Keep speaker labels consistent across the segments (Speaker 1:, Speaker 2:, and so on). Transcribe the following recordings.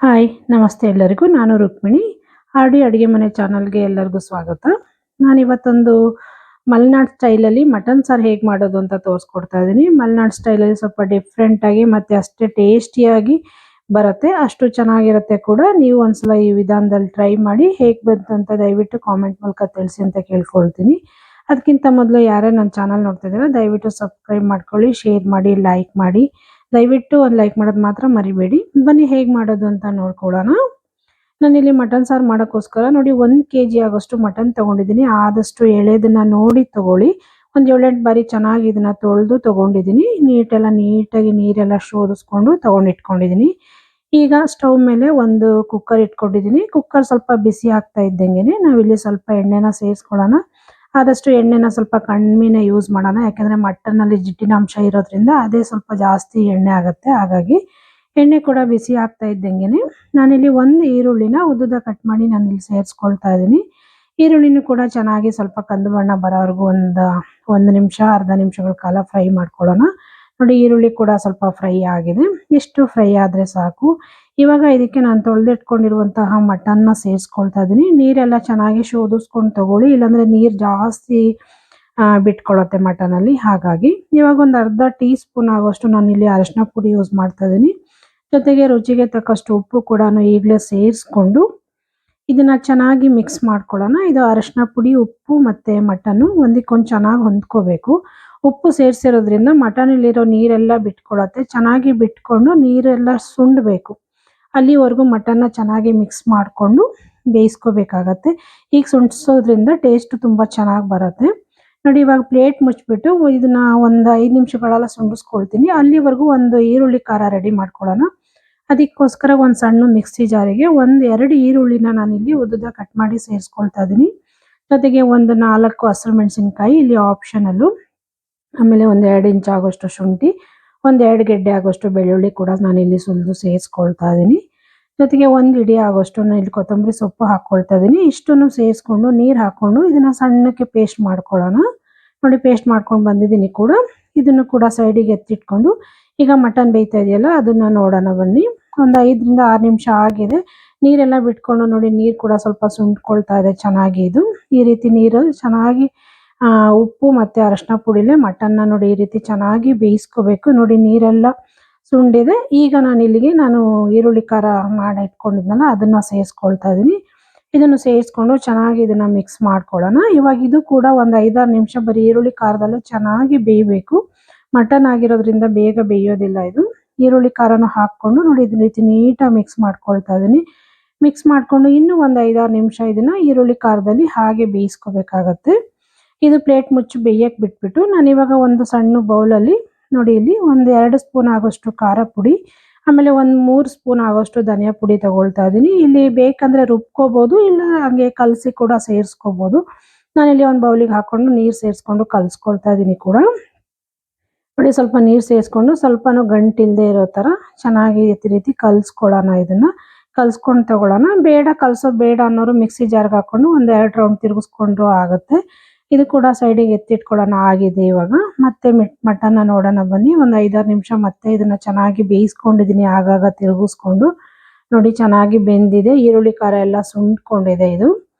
Speaker 1: Hi ನಮಸ್ತೆ ಎಲ್ಲರಿಗೂ. ನಾನು ರುಕ್ಮಿಣಿ. ಆರ್‌ಡಿ ಅಡುಗೆ ಮನೆ ಚಾನಲ್‌ಗೆ ಎಲ್ಲರಿಗೂ ಸ್ವಾಗತ. ನಾನಿವತ್ತೊಂದು ಮಲೆನಾಡ್ ಸ್ಟೈಲಲ್ಲಿ ಮಟನ್ ಸಾರು ಹೇಗೆ ಮಾಡೋದು ಅಂತ ತೋರಿಸ್ಕೊಡ್ತಾ ಇದ್ದೀನಿ. ಮಲೆನಾಡ್ ಸ್ಟೈಲಲ್ಲಿ ಸ್ವಲ್ಪ ಡಿಫ್ರೆಂಟಾಗಿ ಮತ್ತು ಅಷ್ಟೇ ಟೇಸ್ಟಿಯಾಗಿ ಬರುತ್ತೆ. ಅಷ್ಟು ಚೆನ್ನಾಗಿರುತ್ತೆ ಕೂಡ. ನೀವು ಒಂದ್ಸಲ ಈ ವಿಧಾನದಲ್ಲಿ ಟ್ರೈ ಮಾಡಿ. ಹೇಗೆ ಬಂತು ಅಂತ ದಯವಿಟ್ಟು ಕಾಮೆಂಟ್ ಮೂಲಕ ತಿಳಿಸಿ ಅಂತ ಕೇಳ್ಕೊಳ್ತೀನಿ. ಅದಕ್ಕಿಂತ ಮೊದಲು ಯಾರೇ ನನ್ನ ಚಾನಲ್ ನೋಡ್ತಾ ಇದ್ದೀರಾ ದಯವಿಟ್ಟು ಸಬ್ಸ್ಕ್ರೈಬ್ ಮಾಡ್ಕೊಳ್ಳಿ, ಶೇರ್ ಮಾಡಿ, ಲೈಕ್ ಮಾಡಿ. ದಯವಿಟ್ಟು ಒಂದು ಲೈಕ್ ಮಾಡೋದು ಮಾತ್ರ ಮರಿಬೇಡಿ. ಬನ್ನಿ ಹೇಗೆ ಮಾಡೋದು ಅಂತ ನೋಡ್ಕೊಳ್ಳೋಣ. ನಾನಿಲ್ಲಿ ಮಟನ್ ಸಾರು ಮಾಡೋಕ್ಕೋಸ್ಕರ ನೋಡಿ 1 ಕೆಜಿ ಆಗೋಷ್ಟು ಮಟನ್ ತೊಗೊಂಡಿದ್ದೀನಿ. ಆದಷ್ಟು ಎಳೆದನ್ನ ನೋಡಿ ತೊಗೊಳ್ಳಿ. ಒಂದು 7-8 ಬಾರಿ ಚೆನ್ನಾಗಿ ಇದನ್ನ ತೊಳೆದು ತೊಗೊಂಡಿದ್ದೀನಿ. ನೀಟಾಗಿ ನೀರೆಲ್ಲ ಶೋಧಿಸ್ಕೊಂಡು ತೊಗೊಂಡಿಟ್ಕೊಂಡಿದ್ದೀನಿ. ಈಗ ಸ್ಟವ್ ಮೇಲೆ ಒಂದು ಕುಕ್ಕರ್ ಇಟ್ಕೊಂಡಿದ್ದೀನಿ. ಕುಕ್ಕರ್ ಸ್ವಲ್ಪ ಬಿಸಿ ಆಗ್ತಾ ಇದ್ದಂಗೆನೆ ನಾವಿಲ್ಲಿ ಸ್ವಲ್ಪ ಎಣ್ಣೆನ ಸೇರಿಸ್ಕೊಳ್ಳೋಣ. ಆದಷ್ಟು ಎಣ್ಣೆನ ಸ್ವಲ್ಪ ಕಮ್ಮಿನೇ ಯೂಸ್ ಮಾಡೋಣ. ಯಾಕಂದರೆ ಮಟನ್ನಲ್ಲಿ ಜಿಡ್ಡಿನ ಅಂಶ ಇರೋದ್ರಿಂದ ಅದೇ ಸ್ವಲ್ಪ ಜಾಸ್ತಿ ಎಣ್ಣೆ ಆಗುತ್ತೆ. ಹಾಗಾಗಿ ಎಣ್ಣೆ ಕೂಡ ಬಿಸಿ ಆಗ್ತಾ ಇದ್ದಂಗೆನೆ ನಾನಿಲ್ಲಿ ಒಂದು ಈರುಳ್ಳಿನ ಉದ್ದುದ ಕಟ್ ಮಾಡಿ ನಾನಿಲ್ಲಿ ಸೇರಿಸ್ಕೊಳ್ತಾ ಇದ್ದೀನಿ. ಈರುಳ್ಳಿನೂ ಕೂಡ ಚೆನ್ನಾಗಿ ಸ್ವಲ್ಪ ಕಂದು ಬಣ್ಣ ಬರೋವರೆಗೂ ಒಂದು ನಿಮಿಷ ಅರ್ಧ ನಿಮಿಷಗಳ ಕಾಲ ಫ್ರೈ ಮಾಡ್ಕೊಳ್ಳೋಣ. ನೋಡಿ ಈರುಳ್ಳಿ ಕೂಡ ಸ್ವಲ್ಪ ಫ್ರೈ ಆಗಿದೆ. ಇಷ್ಟು ಫ್ರೈ ಆದರೆ ಸಾಕು. ಇವಾಗ ಇದಕ್ಕೆ ನಾನು ತೊಳೆದಿಟ್ಕೊಂಡಿರುವಂತಹ ಮಟನ್ನ ಸೇರಿಸ್ಕೊಳ್ತಾ ಇದ್ದೀನಿ. ನೀರೆಲ್ಲ ಚೆನ್ನಾಗಿ ಶೋಧಿಸ್ಕೊಂಡು ತಗೊಳ್ಳಿ, ಇಲ್ಲಾಂದರೆ ನೀರು ಜಾಸ್ತಿ ಬಿಟ್ಕೊಳ್ಳುತ್ತೆ ಮಟನಲ್ಲಿ. ಹಾಗಾಗಿ ಇವಾಗ ಒಂದು ಅರ್ಧ ಟೀ ಸ್ಪೂನ್ ಆಗೋಷ್ಟು ನಾನಿಲ್ಲಿ ಅರಶಿನ ಪುಡಿ ಯೂಸ್ ಮಾಡ್ತಾ ಇದ್ದೀನಿ. ಜೊತೆಗೆ ರುಚಿಗೆ ತಕ್ಕಷ್ಟು ಉಪ್ಪು ಕೂಡ ಈಗಲೇ ಸೇರಿಸ್ಕೊಂಡು ಇದನ್ನ ಚೆನ್ನಾಗಿ ಮಿಕ್ಸ್ ಮಾಡ್ಕೊಳ್ಳೋಣ. ಇದು ಅರಶಿನ ಪುಡಿ, ಉಪ್ಪು ಮತ್ತು ಮಟನ್ನು ಒಂದಕ್ಕೊಂದು ಚೆನ್ನಾಗಿ ಹೊಂದ್ಕೋಬೇಕು. ಉಪ್ಪು ಸೇರಿಸಿರೋದ್ರಿಂದ ಮಟನಲ್ಲಿರೋ ನೀರೆಲ್ಲ ಬಿಟ್ಕೊಳ್ಳುತ್ತೆ. ಚೆನ್ನಾಗಿ ಬಿಟ್ಕೊಂಡು ನೀರೆಲ್ಲ ಸುಂಡಬೇಕು. ಅಲ್ಲಿವರೆಗೂ ಮಟನ್ನ ಚೆನ್ನಾಗಿ ಮಿಕ್ಸ್ ಮಾಡಿಕೊಂಡು ಬೇಯಿಸ್ಕೋಬೇಕಾಗತ್ತೆ. ಈಗ ಸುಂಡಿಸೋದ್ರಿಂದ ಟೇಸ್ಟ್ ತುಂಬ ಚೆನ್ನಾಗಿ ಬರುತ್ತೆ. ನೋಡಿ ಇವಾಗ ಪ್ಲೇಟ್ ಮುಚ್ಚಿಬಿಟ್ಟು ಇದನ್ನ ಒಂದು 5 ನಿಮಿಷಗಳೆಲ್ಲ ಸುಂಡಿಸ್ಕೊಳ್ತೀನಿ. ಅಲ್ಲಿವರೆಗೂ ಒಂದು ಈರುಳ್ಳಿ ಖಾರ ರೆಡಿ ಮಾಡ್ಕೊಳ್ಳೋಣ. ಅದಕ್ಕೋಸ್ಕರ ಒಂದು ಸಣ್ಣ ಮಿಕ್ಸಿ ಜಾರಿಗೆ 2 ಈರುಳ್ಳಿನ ನಾನಿಲ್ಲಿ ಉದ್ದುದ ಕಟ್ ಮಾಡಿ ಸೇರಿಸ್ಕೊಳ್ತಾ ಇದ್ದೀನಿ. ಜೊತೆಗೆ ಒಂದು 4 ಹಸಿರು ಮೆಣಸಿನ್ಕಾಯಿ ಇಲ್ಲಿ ಆಪ್ಷನಲ್ಲು. ಆಮೇಲೆ ಒಂದು 2 ಇಂಚ್ ಆಗೋಷ್ಟು ಶುಂಠಿ, ಒಂದು 2 ಗೆಡ್ಡೆ ಆಗೋಷ್ಟು ಬೆಳ್ಳುಳ್ಳಿ ಕೂಡ ನಾನಿಲ್ಲಿ ಸುಲಿದು ಸೇರಿಸ್ಕೊಳ್ತಾ ಇದ್ದೀನಿ. ಜೊತೆಗೆ ಒಂದು ಇಡಿ ಆಗೋಷ್ಟು ಇಲ್ಲಿ ಕೊತ್ತಂಬರಿ ಸೊಪ್ಪು ಹಾಕ್ಕೊಳ್ತಾ ಇದ್ದೀನಿ. ಇಷ್ಟನ್ನು ಸೇರಿಸ್ಕೊಂಡು ನೀರು ಹಾಕ್ಕೊಂಡು ಇದನ್ನು ಸಣ್ಣಕ್ಕೆ ಪೇಸ್ಟ್ ಮಾಡ್ಕೊಳ್ಳೋಣ. ನೋಡಿ ಪೇಸ್ಟ್ ಮಾಡ್ಕೊಂಡು ಬಂದಿದ್ದೀನಿ ಕೂಡ. ಇದನ್ನು ಕೂಡ ಸೈಡಿಗೆ ಎತ್ತಿಟ್ಕೊಂಡು ಈಗ ಮಟನ್ ಬೇಯ್ತಾ ಇದೆಯಲ್ಲ ಅದನ್ನು ನೋಡೋಣ ಬನ್ನಿ. ಒಂದು 5ರಿಂದ 6 ನಿಮಿಷ ಆಗಿದೆ. ನೀರೆಲ್ಲ ಬಿಟ್ಕೊಂಡು ನೋಡಿ ನೀರು ಕೂಡ ಸ್ವಲ್ಪ ಸುಂಡ್ಕೊಳ್ತಾ ಇದೆ ಚೆನ್ನಾಗಿ. ಇದು ಈ ರೀತಿ ನೀರು ಚೆನ್ನಾಗಿ ಉಪ್ಪು ಮತ್ತು ಅರಶಿನ ಪುಡಿಲೇ ಮಟನ್ನ ನೋಡಿ ಈ ರೀತಿ ಚೆನ್ನಾಗಿ ಬೇಯಿಸ್ಕೋಬೇಕು. ನೋಡಿ ನೀರೆಲ್ಲ ಸುಂಡಿದೆ. ಈಗ ನಾನು ಈರುಳ್ಳಿ ಖಾರ ಮಾಡಿ ಇಟ್ಕೊಂಡಿದ್ನಲ್ಲ ಅದನ್ನು ಸೇರಿಸ್ಕೊಳ್ತಾ ಇದ್ದೀನಿ. ಇದನ್ನು ಸೇರಿಸ್ಕೊಂಡು ಚೆನ್ನಾಗಿ ಇದನ್ನು ಮಿಕ್ಸ್ ಮಾಡ್ಕೊಳ್ಳೋಣ. ಇವಾಗ ಇದು ಕೂಡ ಒಂದು 5-6 ನಿಮಿಷ ಬರೀ ಈರುಳ್ಳಿ ಖಾರದಲ್ಲೇ ಚೆನ್ನಾಗಿ ಬೇಯಬೇಕು. ಮಟನ್ ಆಗಿರೋದ್ರಿಂದ ಬೇಗ ಬೇಯೋದಿಲ್ಲ ಇದು. ಈರುಳ್ಳಿ ಖಾರನೂ ಹಾಕ್ಕೊಂಡು ನೋಡಿ ಇದೇ ರೀತಿ ನೀಟಾಗಿ ಮಿಕ್ಸ್ ಮಾಡ್ಕೊಳ್ತಾ ಇದ್ದೀನಿ. ಮಿಕ್ಸ್ ಮಾಡಿಕೊಂಡು ಇನ್ನೂ ಒಂದು 5-6 ನಿಮಿಷ ಇದನ್ನು ಈರುಳ್ಳಿ ಖಾರದಲ್ಲಿ ಹಾಗೆ ಬೇಯಿಸ್ಕೋಬೇಕಾಗತ್ತೆ. ಇದು ಪ್ಲೇಟ್ ಮುಚ್ಚಿ ಬೇಯಕ್ಕೆ ಬಿಟ್ಬಿಟ್ಟು ನಾನಿವಾಗ ಒಂದು ಸಣ್ಣ ಬೌಲಲ್ಲಿ ನೋಡಿ ಇಲ್ಲಿ ಒಂದು 2 ಸ್ಪೂನ್ ಆಗೋಷ್ಟು ಖಾರ ಪುಡಿ, ಆಮೇಲೆ ಒಂದು 3 ಸ್ಪೂನ್ ಆಗೋಷ್ಟು ಧನಿಯಾ ಪುಡಿ ತಗೊಳ್ತಾ ಇದ್ದೀನಿ. ಇಲ್ಲಿ ಬೇಕಂದರೆ ರುಬ್ಕೋಬೋದು, ಇಲ್ಲ ಹಾಗೆ ಕಲಸಿ ಕೂಡ ಸೇರಿಸ್ಕೋಬೋದು. ನಾನಿಲ್ಲಿ ಒಂದು ಬೌಲಿಗೆ ಹಾಕ್ಕೊಂಡು ನೀರು ಸೇರಿಸ್ಕೊಂಡು ಕಲಿಸ್ಕೊಳ್ತಾ ಇದ್ದೀನಿ ಕೂಡ. ನೋಡಿ ಸ್ವಲ್ಪ ನೀರು ಸೇರಿಸ್ಕೊಂಡು ಸ್ವಲ್ಪನೂ ಗಂಟಿಲ್ಲದೆ ಇರೋ ಥರ ಚೆನ್ನಾಗಿ ಈ ರೀತಿ ಕಲಿಸ್ಕೊಳ್ಳೋಣ. ಇದನ್ನು ಕಲಿಸ್ಕೊಂಡು ತಗೊಳ್ಳೋಣ. ಕಲಸೋದು ಬೇಡ ಅನ್ನೋರು ಮಿಕ್ಸಿ ಜಾರ್ಗೆ ಹಾಕ್ಕೊಂಡು ಒಂದು 2 ರೌಂಡ್ ತಿರುಗಿಸ್ಕೊಂಡ್ರೂ ಆಗುತ್ತೆ. ಇದು ಕೂಡ ಸೈಡಿಗೆ ಎತ್ತಿಟ್ಕೊಳ್ಳೋಣ. ಆಗಿದೆ ಇವಾಗ. ಮತ್ತೆ ಮಟನ್ನ ನೋಡೋಣ ಬನ್ನಿ. ಒಂದು 5-6 ನಿಮಿಷ ಮತ್ತೆ ಇದನ್ನು ಚೆನ್ನಾಗಿ ಬೇಯಿಸ್ಕೊಂಡಿದ್ದೀನಿ ಆಗಾಗ ತಿರುಗಿಸ್ಕೊಂಡು. ನೋಡಿ ಚೆನ್ನಾಗಿ ಬೆಂದಿದೆ. ಈರುಳ್ಳಿ ಖಾರ ಎಲ್ಲ ಸುಂಡ್ಕೊಂಡಿದೆ. ಇದು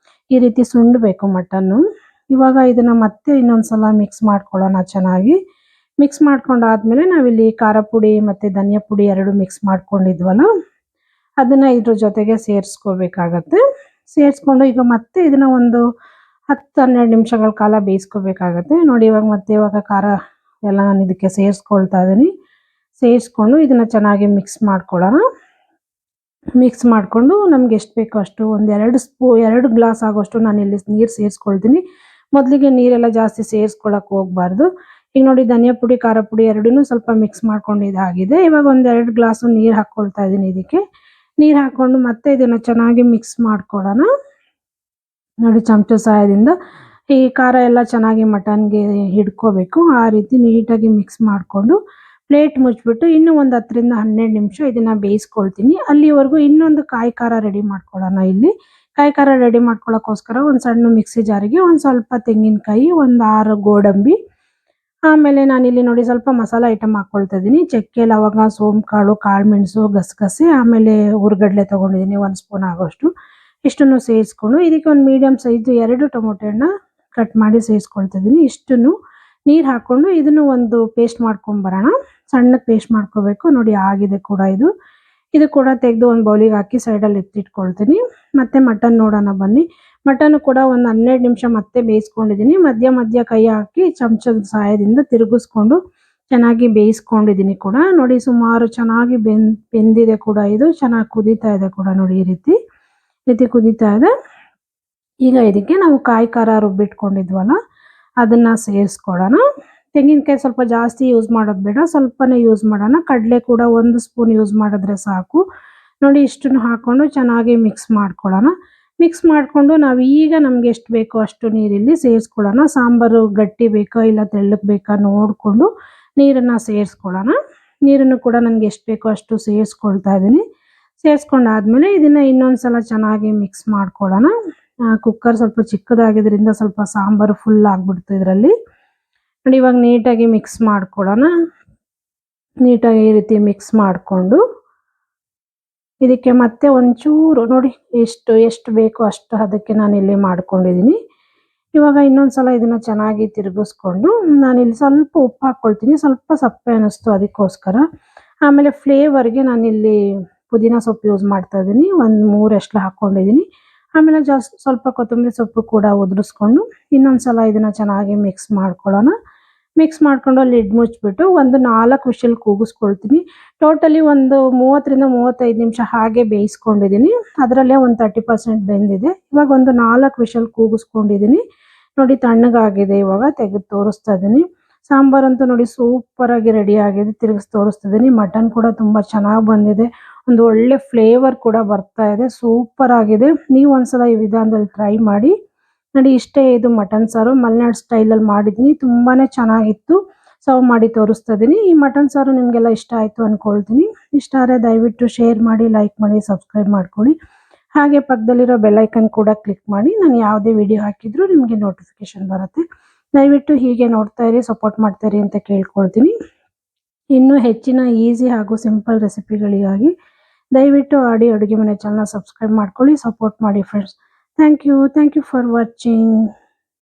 Speaker 1: ಈ ರೀತಿ ಸುಂಡಬೇಕು ಮಟನ್ನು. ಇವಾಗ ಇದನ್ನು ಮತ್ತೆ ಇನ್ನೊಂದ್ಸಲ ಮಿಕ್ಸ್ ಮಾಡ್ಕೊಳ್ಳೋಣ ಚೆನ್ನಾಗಿ. ಮಿಕ್ಸ್ ಮಾಡ್ಕೊಂಡಾದ್ಮೇಲೆ ನಾವಿಲ್ಲಿ ಖಾರ ಪುಡಿ ಮತ್ತು ಧನಿಯಾ ಪುಡಿ 2 ಮಿಕ್ಸ್ ಮಾಡ್ಕೊಂಡಿದ್ವಲ್ಲ ಅದನ್ನು ಇದ್ರ ಜೊತೆಗೆ ಸೇರಿಸ್ಕೋಬೇಕಾಗತ್ತೆ. ಸೇರಿಸ್ಕೊಂಡು ಈಗ ಮತ್ತೆ ಇದನ್ನು ಒಂದು 10-12 ನಿಮಿಷಗಳ ಕಾಲ ಬೇಯಿಸ್ಕೋಬೇಕಾಗತ್ತೆ. ನೋಡಿ ಇವಾಗ ಖಾರ ಎಲ್ಲ ನಾನು ಇದಕ್ಕೆ ಸೇರಿಸ್ಕೊಳ್ತಾ ಇದ್ದೀನಿ. ಸೇರಿಸ್ಕೊಂಡು ಇದನ್ನು ಚೆನ್ನಾಗಿ ಮಿಕ್ಸ್ ಮಾಡ್ಕೊಳ್ಳೋಣ. ಮಿಕ್ಸ್ ಮಾಡಿಕೊಂಡು ನಮ್ಗೆ ಎಷ್ಟು ಬೇಕೋ ಅಷ್ಟು ಒಂದು 2 ಗ್ಲಾಸ್ ಆಗೋಷ್ಟು ನಾನಿಲ್ಲಿ ನೀರು ಸೇರಿಸ್ಕೊಳ್ತೀನಿ. ಮೊದಲಿಗೆ ನೀರೆಲ್ಲ ಜಾಸ್ತಿ ಸೇರಿಸ್ಕೊಳ್ಳೋಕೆ ಹೋಗಬಾರ್ದು. ಈಗ ನೋಡಿ ಧನಿಯಾ ಪುಡಿ, ಖಾರ ಪುಡಿ ಎರಡನ್ನೂ ಸ್ವಲ್ಪ ಮಿಕ್ಸ್ ಮಾಡ್ಕೊಂಡು ಇದಾಗಿದೆ. ಇವಾಗ ಒಂದು 2 ಗ್ಲಾಸು ನೀರು ಹಾಕ್ಕೊಳ್ತಾ ಇದ್ದೀನಿ ಇದಕ್ಕೆ. ನೀರು ಹಾಕ್ಕೊಂಡು ಮತ್ತೆ ಇದನ್ನು ಚೆನ್ನಾಗಿ ಮಿಕ್ಸ್ ಮಾಡ್ಕೊಳ್ಳೋಣ. ನೋಡಿ ಚಮಚ ಸಹಾಯದಿಂದ ಈ ಖಾರ ಎಲ್ಲ ಚೆನ್ನಾಗಿ ಮಟನ್ಗೆ ಹಿಡ್ಕೋಬೇಕು. ಆ ರೀತಿ ನೀಟಾಗಿ ಮಿಕ್ಸ್ ಮಾಡಿಕೊಂಡು ಪ್ಲೇಟ್ ಮುಚ್ಚಿಬಿಟ್ಟು ಇನ್ನೂ ಒಂದು 10ರಿಂದ 12 ನಿಮಿಷ ಇದನ್ನು ಬೇಯಿಸ್ಕೊಳ್ತೀನಿ. ಅಲ್ಲಿವರೆಗೂ ಇನ್ನೊಂದು ಕಾಯಿ ಖಾರ ರೆಡಿ ಮಾಡ್ಕೊಳ್ಳೋಣ. ಇಲ್ಲಿ ಕಾಯಿ ಖಾರ ರೆಡಿ ಮಾಡ್ಕೊಳ್ಳೋಕ್ಕೋಸ್ಕರ ಒಂದು ಸಣ್ಣ ಮಿಕ್ಸಿ ಜಾರಿಗೆ ಒಂದು ಸ್ವಲ್ಪ ತೆಂಗಿನಕಾಯಿ, ಒಂದು 6 ಗೋಡಂಬಿ, ಆಮೇಲೆ ನಾನಿಲ್ಲಿ ನೋಡಿ ಸ್ವಲ್ಪ ಮಸಾಲ ಐಟಮ್ ಹಾಕ್ಕೊಳ್ತಾ ಇದ್ದೀನಿ. ಚಕ್ಕೆ, ಲವಂಗ, ಸೋಂಕಾಳು, ಕಾಳುಮೆಣಸು, ಗಸಗಸೆ, ಆಮೇಲೆ ಹುರ್ಗಡ್ಲೆ ತೊಗೊಂಡಿದ್ದೀನಿ 1 ಸ್ಪೂನ್ ಆಗೋಷ್ಟು. ಇಷ್ಟನ್ನು ಸೇರಿಸ್ಕೊಂಡು ಇದಕ್ಕೆ ಒಂದು ಮೀಡಿಯಮ್ ಸೈಜ್ 2 ಟೊಮೊಟೊ ಹಣ್ಣ ಕಟ್ ಮಾಡಿ ಸೇರಿಸ್ಕೊಳ್ತಾ ಇದ್ದೀನಿ. ಇಷ್ಟನ್ನು ನೀರು ಹಾಕ್ಕೊಂಡು ಇದನ್ನು ಒಂದು ಪೇಸ್ಟ್ ಮಾಡ್ಕೊಂಬರೋಣ. ಸಣ್ಣಗೆ ಪೇಸ್ಟ್ ಮಾಡ್ಕೋಬೇಕು. ನೋಡಿ ಆಗಿದೆ ಕೂಡ ಇದು. ಇದು ಕೂಡ ತೆಗೆದು ಒಂದು ಬೌಲಿಗೆ ಹಾಕಿ ಸೈಡಲ್ಲಿ ಎತ್ತಿಟ್ಕೊಳ್ತೀನಿ. ಮತ್ತೆ ಮಟನ್ ನೋಡೋಣ ಬನ್ನಿ. ಮಟನ್ನು ಕೂಡ ಒಂದು 12 ನಿಮಿಷ ಮತ್ತೆ ಬೇಯಿಸ್ಕೊಂಡಿದ್ದೀನಿ. ಮಧ್ಯ ಮಧ್ಯ ಕೈ ಹಾಕಿ ಚಮಚದ ಸಹಾಯದಿಂದ ತಿರುಗಿಸ್ಕೊಂಡು ಚೆನ್ನಾಗಿ ಬೇಯಿಸ್ಕೊಂಡಿದ್ದೀನಿ ಕೂಡ. ನೋಡಿ ಸುಮಾರು ಚೆನ್ನಾಗಿ ಬೆಂದಿದೆ ಕೂಡ ಇದು. ಚೆನ್ನಾಗಿ ಕುದೀತಾ ಇದೆ ಕೂಡ ನೋಡಿ ಈ ರೀತಿ ಕುದೀತಾ ಇದೆ. ಈಗ ಇದಕ್ಕೆ ನಾವು ಕಾಯಿ ಖಾರ ರುಬ್ಬಿಟ್ಕೊಂಡಿದ್ವಲ್ಲ ಅದನ್ನು ಸೇರಿಸ್ಕೊಳ್ಳೋಣ. ತೆಂಗಿನಕಾಯಿ ಸ್ವಲ್ಪ ಜಾಸ್ತಿ ಯೂಸ್ ಮಾಡೋದು ಬೇಡ, ಸ್ವಲ್ಪನೇ ಯೂಸ್ ಮಾಡೋಣ. ಕಡಲೆ ಕೂಡ 1 ಸ್ಪೂನ್ ಯೂಸ್ ಮಾಡಿದ್ರೆ ಸಾಕು. ನೋಡಿ ಇಷ್ಟನ್ನು ಹಾಕ್ಕೊಂಡು ಚೆನ್ನಾಗಿ ಮಿಕ್ಸ್ ಮಾಡ್ಕೊಳ್ಳೋಣ. ಮಿಕ್ಸ್ ಮಾಡಿಕೊಂಡು ನಾವು ಈಗ ನಮ್ಗೆ ಎಷ್ಟು ಬೇಕೋ ಅಷ್ಟು ನೀರಿಲ್ಲಿ ಸೇರಿಸ್ಕೊಳ್ಳೋಣ. ಸಾಂಬಾರು ಗಟ್ಟಿ ಬೇಕಾ ಇಲ್ಲ ತೆಳ್ಳಗೆ ಬೇಕಾ ನೋಡಿಕೊಂಡು ನೀರನ್ನು ಸೇರಿಸ್ಕೊಳ್ಳೋಣ. ನೀರನ್ನು ಕೂಡ ನನಗೆ ಎಷ್ಟು ಬೇಕೋ ಅಷ್ಟು ಸೇರಿಸ್ಕೊಳ್ತಾ ಇದ್ದೀನಿ. ಸೇರಿಸ್ಕೊಂಡಾದ್ಮೇಲೆ ಇದನ್ನು ಇನ್ನೊಂದು ಸಲ ಚೆನ್ನಾಗಿ ಮಿಕ್ಸ್ ಮಾಡ್ಕೊಳ್ಳೋಣ. ಕುಕ್ಕರ್ ಸ್ವಲ್ಪ ಚಿಕ್ಕದಾಗಿದ್ದರಿಂದ ಸ್ವಲ್ಪ ಸಾಂಬಾರು ಫುಲ್ ಆಗಿಬಿಡ್ತು ಇದರಲ್ಲಿ. ನೋಡಿ ಇವಾಗ ನೀಟಾಗಿ ಮಿಕ್ಸ್ ಮಾಡ್ಕೊಳ್ಳೋಣ. ನೀಟಾಗಿ ಈ ರೀತಿ ಮಿಕ್ಸ್ ಮಾಡಿಕೊಂಡು ಇದಕ್ಕೆ ಮತ್ತೆ ಒಂಚೂರು ನೋಡಿ ಎಷ್ಟು ಬೇಕೋ ಅಷ್ಟು ಅದಕ್ಕೆ ನಾನಿಲ್ಲಿ ಮಾಡ್ಕೊಂಡಿದ್ದೀನಿ. ಇವಾಗ ಇನ್ನೊಂದು ಸಲ ಇದನ್ನು ಚೆನ್ನಾಗಿ ತಿರುಗಿಸ್ಕೊಂಡು ನಾನಿಲ್ಲಿ ಸ್ವಲ್ಪ ಉಪ್ಪು ಹಾಕ್ಕೊಳ್ತೀನಿ. ಸ್ವಲ್ಪ ಸಪ್ಪೆ ಅನ್ನಿಸ್ತು ಅದಕ್ಕೋಸ್ಕರ. ಆಮೇಲೆ ಫ್ಲೇವರ್ಗೆ ನಾನಿಲ್ಲಿ ಪುದೀನ ಸೊಪ್ಪು ಯೂಸ್ ಮಾಡ್ತಾ ಇದ್ದೀನಿ. ಒಂದು 3 ಎಸ್ಳು ಹಾಕ್ಕೊಂಡಿದ್ದೀನಿ. ಆಮೇಲೆ ಸ್ವಲ್ಪ ಕೊತ್ತಂಬರಿ ಸೊಪ್ಪು ಕೂಡ ಉದುರಿಸ್ಕೊಂಡು ಇನ್ನೊಂದು ಸಲ ಇದನ್ನು ಚೆನ್ನಾಗಿ ಮಿಕ್ಸ್ ಮಾಡ್ಕೊಳ್ಳೋಣ. ಮಿಕ್ಸ್ ಮಾಡಿಕೊಂಡು ಲಿಡ್ ಮುಚ್ಚಿಬಿಟ್ಟು ಒಂದು 4 ವಿಷಲ್ ಕೂಗಿಸ್ಕೊಳ್ತೀನಿ. ಟೋಟಲಿ ಒಂದು 30ರಿಂದ 35 ನಿಮಿಷ ಹಾಗೆ ಬೇಯಿಸ್ಕೊಂಡಿದ್ದೀನಿ. ಅದರಲ್ಲೇ ಒಂದು 30% ಬೆಂದಿದೆ. ಇವಾಗ ಒಂದು 4 ವಿಷಲ್ ಕೂಗಿಸ್ಕೊಂಡಿದ್ದೀನಿ. ನೋಡಿ ತಣ್ಣಗಾಗಿದೆ. ಇವಾಗ ತೆಗೆದು ತೋರಿಸ್ತಾ ಇದ್ದೀನಿ. ಸಾಂಬಾರಂತೂ ನೋಡಿ ಸೂಪರಾಗಿ ರೆಡಿ ಆಗಿದೆ. ತಿರುಗಿಸಿ ತೋರಿಸ್ತಾ ಇದ್ದೀನಿ. ಮಟನ್ ಕೂಡ ತುಂಬ ಚೆನ್ನಾಗಿ ಬಂದಿದೆ. ಒಂದು ಒಳ್ಳೆ ಫ್ಲೇವರ್ ಕೂಡ ಬರ್ತಾ ಇದೆ. ಸೂಪರ್ ಆಗಿದೆ. ನೀವು ಒಂದ್ಸಲ ಈ ವಿಧಾನದಲ್ಲಿ ಟ್ರೈ ಮಾಡಿ. ನೋಡಿ ಇಷ್ಟೇ ಇದು ಮಟನ್ ಸಾರು. ಮಲೆನಾಡು ಸ್ಟೈಲಲ್ಲಿ ಮಾಡಿದ್ದೀನಿ. ತುಂಬಾ ಚೆನ್ನಾಗಿತ್ತು. ಸರ್ವ್ ಮಾಡಿ ತೋರಿಸ್ತಾ ಇದ್ದೀನಿ. ಈ ಮಟನ್ ಸಾರು ನಿಮಗೆಲ್ಲ ಇಷ್ಟ ಆಯಿತು ಅಂದ್ಕೊಳ್ತೀನಿ. ಇಷ್ಟ ಆದರೆ ದಯವಿಟ್ಟು ಶೇರ್ ಮಾಡಿ, ಲೈಕ್ ಮಾಡಿ, ಸಬ್ಸ್ಕ್ರೈಬ್ ಮಾಡ್ಕೊಳ್ಳಿ. ಹಾಗೆ ಪಕ್ಕದಲ್ಲಿರೋ ಬೆಲ್ಲೈಕನ್ ಕೂಡ ಕ್ಲಿಕ್ ಮಾಡಿ. ನಾನು ಯಾವುದೇ ವಿಡಿಯೋ ಹಾಕಿದರೂ ನಿಮಗೆ ನೋಟಿಫಿಕೇಶನ್ ಬರುತ್ತೆ. ದಯವಿಟ್ಟು ಹೀಗೆ ನೋಡ್ತಾ ಇರಿ, ಸಪೋರ್ಟ್ ಮಾಡ್ತಾ ಇರಿ ಅಂತ ಕೇಳ್ಕೊಳ್ತೀನಿ. ಇನ್ನೂ ಹೆಚ್ಚಿನ ಈಸಿ ಹಾಗೂ ಸಿಂಪಲ್ ರೆಸಿಪಿಗಳಿಗಾಗಿ ದಯವಿಟ್ಟು ಅಡುಗೆ ಮನೆ ಚಾನಲ್ನ ಸಬ್ಸ್ಕ್ರೈಬ್ ಮಾಡ್ಕೊಳ್ಳಿ, ಸಪೋರ್ಟ್ ಮಾಡಿ friends. Thank you for watching.